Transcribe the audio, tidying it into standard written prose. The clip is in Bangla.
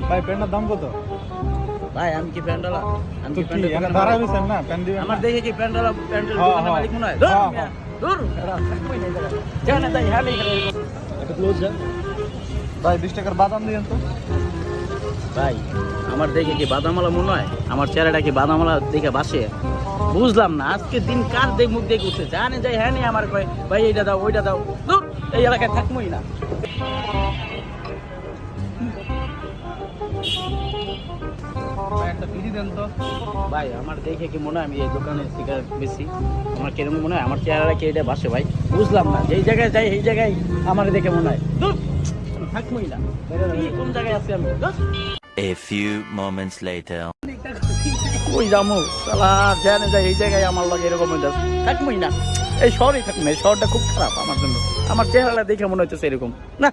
ভাই প্যান্টের দাম কত? ভাই আমি কি প্যান্ডালা? আমি কি কি প্যান্ডেল এখানে দোকানের দাঁড়ায় মালিক? রয়েছেন না, প্যান্ট দিবেন আমার না? দেখে কি প্যান্ডালা প্যান্ডেল হ্যাঁ, দোকানের হ্যাঁ। মালিক মনে হয়? হ্যাঁ, ধুর, হ্যাঁ। ধুর, এরা থাকবোই না এই জায়গায়। যেখানে যাই হ্যাঁ এখানে একটু ক্লোজ যান ভাই, 20 টাকার বাদাম দিয়েন তো। ভাই আমার দেখে কি বাদামালা মনে হয়? আমার চেহারাটা কি বাদামালা দেখে বাসে? বুঝলাম না আজকে দিন কার দেখ মুখ দেখে উঠছে, জানে যাই হ্যাঁ নেই আমার কয় ভাই এইটা দাও ওইটা দাও। ধুর, এই এলাকায় থাকবোই না। ভাই একটা বিড়ি দেন তো। ভাই আমার দেখে কি মনে হয় আমি এই দোকানে সিগারেট বেশি? আমার কিরকম মনে হয়? আমার চেহারা কি এটা বাসে ভাই? বুঝলাম না, যেই জায়গায় যাই এই জায়গায় আমার দেখে মনে হয় ধুর, থাকবোই না। কি কোন জায়গায় আছি আমি? ধুর। A few moments later. ওই যামু সালা জানে যাই এই জায়গায় আমার লাগে এরকম হয়ে যাচ্ছে, থাকবোই না। এই শহরেই থাকবো না, এই শহরটা খুব খারাপ আমার জন্য। আমার চেহারাটা দেখে মনে হচ্ছে এরকম না।